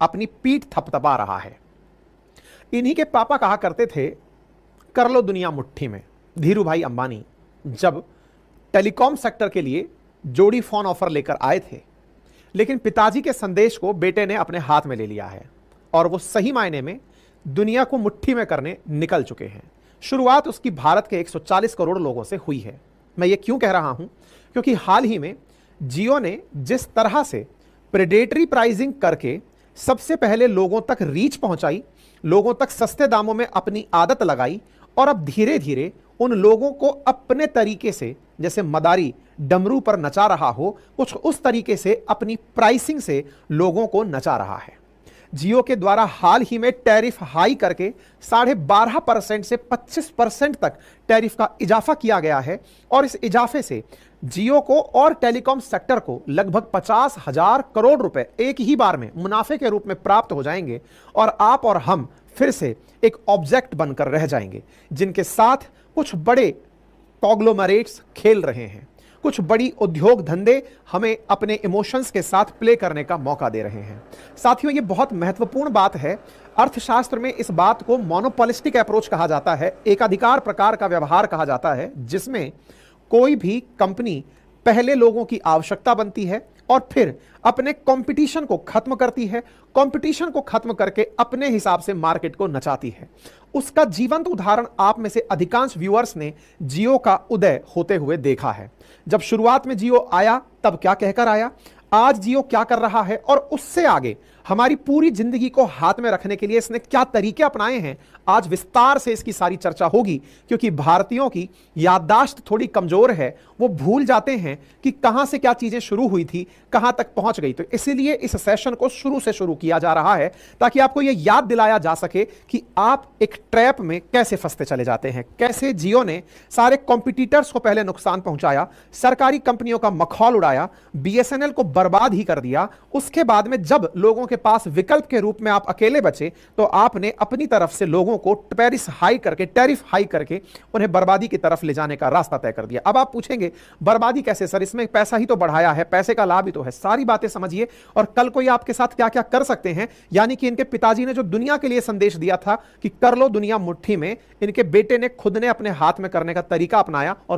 अपनी पीठ थपथपा रहा है। इन्हीं के पापा कहा करते थे, कर लो दुनिया मुट्ठी में। धीरू भाई अंबानी जब टेलीकॉम सेक्टर के लिए जोड़ी फोन ऑफर लेकर आए थे, लेकिन पिताजी के संदेश को बेटे ने अपने हाथ में ले लिया है और वो सही मायने में दुनिया को मुट्ठी में करने निकल चुके हैं। शुरुआत उसकी भारत के 140 करोड़ लोगों से हुई है। मैं ये क्यों कह रहा हूं? क्योंकि हाल ही में जियो ने जिस तरह से प्रेडेटरी प्राइसिंग करके सबसे पहले लोगों तक रीच पहुंचाई, लोगों तक सस्ते दामों में अपनी आदत लगाई और अब धीरे धीरे उन लोगों को अपने तरीके से, जैसे मदारी डमरू पर नचा रहा हो, कुछ उस तरीके से अपनी प्राइसिंग से लोगों को नचा रहा है। जियो के द्वारा हाल ही में टैरिफ हाई करके 12.5% से 25% तक टैरिफ का इजाफा किया गया है और इस इजाफे से जियो को और टेलीकॉम सेक्टर को लगभग 50,000 करोड़ रुपए एक ही बार में मुनाफे के रूप में प्राप्त हो जाएंगे और आप और हम फिर से एक ऑब्जेक्ट बनकर रह जाएंगे जिनके साथ कुछ बड़े कॉन्ग्लोमरेट्स खेल रहे हैं, कुछ बड़ी उद्योग धंधे हमें अपने इमोशंस के साथ प्ले करने का मौका दे रहे हैं। साथियों, ये बहुत महत्वपूर्ण बात है। अर्थशास्त्र में इस बात को मोनोपोलिस्टिक अप्रोच कहा जाता है, एकाधिकार प्रकार का व्यवहार कहा जाता है, जिसमें कोई भी कंपनी पहले लोगों की आवश्यकता बनती है और फिर अपने कंपटीशन को खत्म करती है, कंपटीशन को खत्म करके अपने हिसाब से मार्केट को नचाती है। उसका जीवंत उदाहरण आप में से अधिकांश व्यूअर्स ने जियो का उदय होते हुए देखा है। जब शुरुआत में जियो आया तब क्या कहकर आया, आज जियो क्या कर रहा है और उससे आगे हमारी पूरी जिंदगी को हाथ में रखने के लिए इसने क्या तरीके अपनाए हैं, आज विस्तार से इसकी सारी चर्चा होगी। क्योंकि भारतीयों की याददाश्त थोड़ी कमजोर है, वो भूल जाते हैं कि कहां से क्या चीजें शुरू हुई थी, कहां तक पहुंच गई। तो इसीलिए इस सेशन को शुरू से शुरू किया जा रहा है ताकि आपको यह याद दिलाया जा सके कि आप एक ट्रैप में कैसे फंसते चले जाते हैं, कैसे जियो ने सारे कॉम्पिटिटर्स को पहले नुकसान पहुंचाया, सरकारी कंपनियों का मखौल उड़ाया, बीएसएनएल को बर्बाद ही कर दिया। उसके बाद में जब लोगों के पास विकल्प के रूप में आप अकेले बचे तो आपने अपनी तरफ से लोगों को टैरिफ हाई करके उन्हें बर्बादी की तरफ ले जाने का रास्ता तय कर दिया। अब आप पूछेंगे बर्बादी कैसे सर, इसमें पैसा ही तो बढ़ाया है, पैसे का लाभ ही तो है। सारी बातें समझिए और कल को ये आपके साथ क्या क्या कर सकते हैं। यानी कि इनके पिताजी ने जो दुनिया के लिए संदेश दिया था कि कर लो दुनिया मुट्ठी में, इनके बेटे ने खुद ने अपने हाथ में करने का तरीका अपनाया और